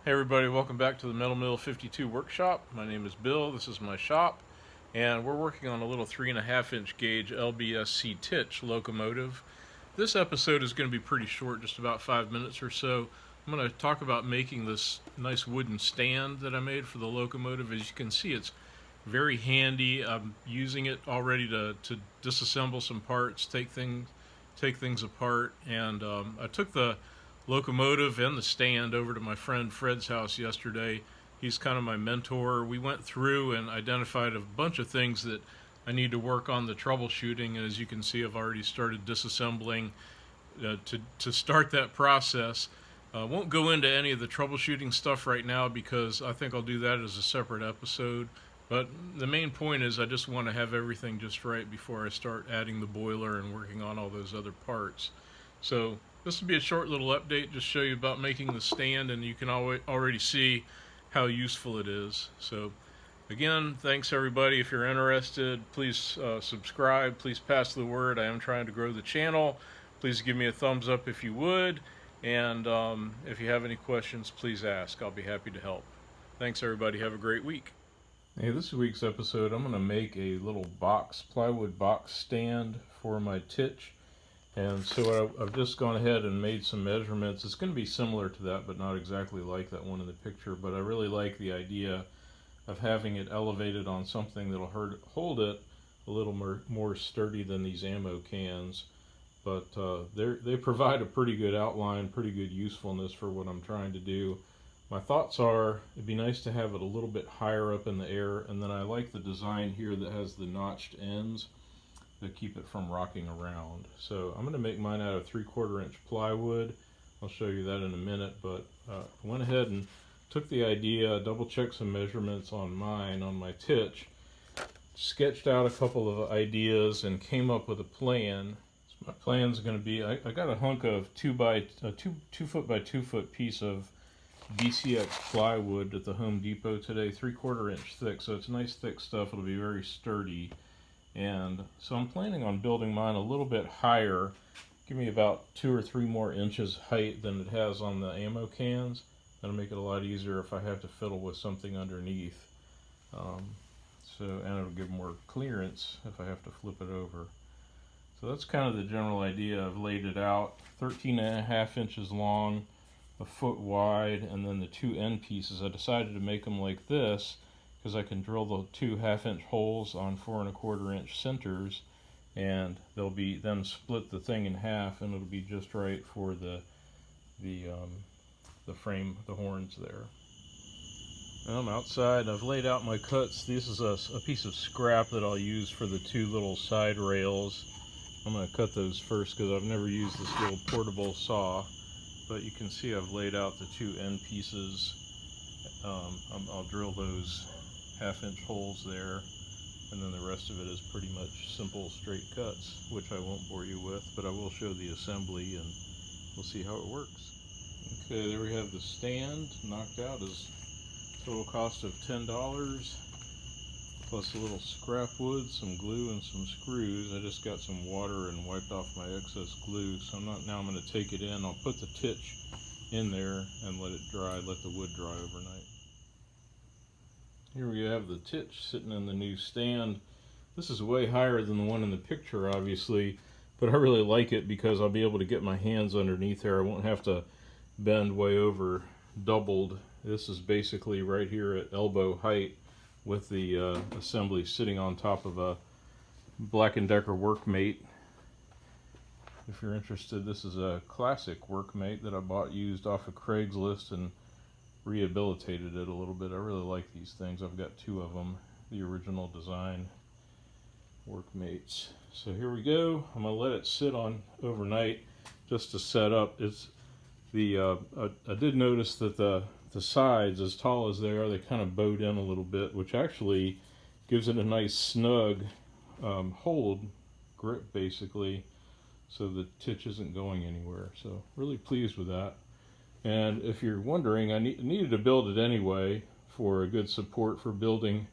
Hey everybody, welcome back to the Metal Mill 52 workshop. My name is Bill, this is my shop, and we're working on a little 3.5-inch gauge LBSC TICH locomotive. This episode is going to be pretty short, just about 5 minutes or so. I'm going to talk about making this nice wooden stand that I made for the locomotive. As you can see, it's very handy. I'm using it already to disassemble some parts, take things apart, and I took the locomotive and the stand over to my friend Fred's house yesterday. He's kind of my mentor. We went through and identified a bunch of things that I need to work on the troubleshooting, and as you can see, I've already started disassembling to start that process. Won't go into any of the troubleshooting stuff right now because I think I'll do that as a separate episode. But the main point is I just want to have everything just right before I start adding the boiler and working on all those other parts. So this will be a short little update, just show you about making the stand, and you can already see how useful it is. So again, thanks everybody. If you're interested, please subscribe, please pass the word. I am trying to grow the channel. Please give me a thumbs up if you would, and if you have any questions, please ask. I'll be happy to help. Thanks everybody, have a great week. Hey, this week's episode, I'm going to make a little plywood box stand for my TICH. And so I've just gone ahead and made some measurements. It's going to be similar to that, but not exactly like that one in the picture. But I really like the idea of having it elevated on something that'll hold it a little more sturdy than these ammo cans. But they provide a pretty good outline, pretty good usefulness for what I'm trying to do. My thoughts are, it'd be nice to have it a little bit higher up in the air, and then I like the design here that has the notched ends to keep it from rocking around. So I'm going to make mine out of 3/4 inch plywood. I'll show you that in a minute, but I went ahead and took the idea, double checked some measurements on my TICH, sketched out a couple of ideas, and came up with a plan. So my plan's going to be, I got a hunk of 2 foot by 2 foot piece of DCX plywood at the Home Depot today, 3/4 inch thick, so it's nice thick stuff. It'll be very sturdy. And so I'm planning on building mine a little bit higher, give me about 2 or 3 more inches height than it has on the ammo cans. That'll make it a lot easier if I have to fiddle with something underneath. And it'll give more clearance if I have to flip it over. So that's kind of the general idea. I've laid it out, 13.5 inches long, a foot wide, and then the 2 end pieces. I decided to make them like this because I can drill the 2 1/2-inch holes on 4 1/4 inch centers, and they'll be then split the thing in half, and it'll be just right for the frame, the horns there. I'm outside. I've laid out my cuts. This is a piece of scrap that I'll use for the 2 little side rails. I'm going to cut those first because I've never used this little portable saw, but you can see I've laid out the 2 end pieces. I'll drill those 1/2-inch holes there, and then the rest of it is pretty much simple straight cuts, which I won't bore you with, but I will show the assembly and we'll see how it works. Okay, there we have the stand knocked out. Is total cost of $10 plus a little scrap wood, some glue, and some screws. I just got some water and wiped off my excess glue, so now I'm going to take it in. I'll put the TICH in there and let it dry, let the wood dry overnight. Here we have the TICH sitting in the new stand. This is way higher than the one in the picture, obviously, but I really like it because I'll be able to get my hands underneath there. I won't have to bend way over doubled. This is basically right here at elbow height with the assembly sitting on top of a Black & Decker Workmate. If you're interested, this is a classic Workmate that I bought used off of Craigslist and rehabilitated it a little bit. I really like these things. I've got 2 of them, the original design Workmates. So here we go. I'm gonna let it sit on overnight just to set up. It's the I did notice that the sides, as tall as they are, they kind of bowed in a little bit, which actually gives it a nice snug hold grip basically, so the TICH isn't going anywhere. So really pleased with that. And if you're wondering, I needed to build it anyway for a good support for building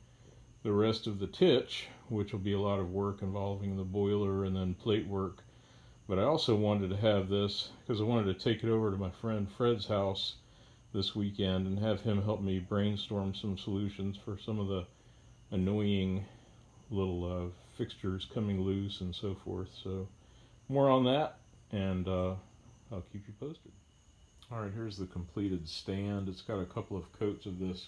the rest of the TICH, which will be a lot of work involving the boiler and then plate work. But I also wanted to have this because I wanted to take it over to my friend Fred's house this weekend and have him help me brainstorm some solutions for some of the annoying little fixtures coming loose and so forth. So more on that, and I'll keep you posted. Alright, here's the completed stand. It's got a couple of coats of this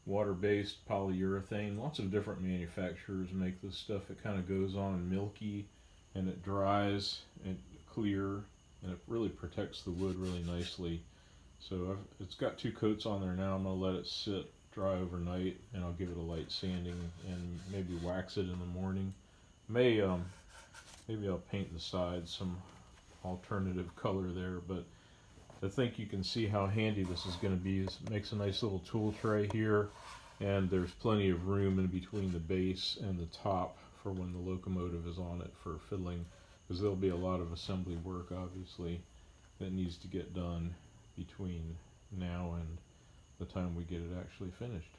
water-based polyurethane. Lots of different manufacturers make this stuff. It kind of goes on milky and it dries and clear, and it really protects the wood really nicely. So it's got 2 coats on there now. I'm going to let it sit dry overnight, and I'll give it a light sanding and maybe wax it in the morning. Maybe I'll paint the sides some alternative color there, but I think you can see how handy this is going to be. It makes a nice little tool tray here, and there's plenty of room in between the base and the top for when the locomotive is on it for fiddling, because there'll be a lot of assembly work obviously that needs to get done between now and the time we get it actually finished.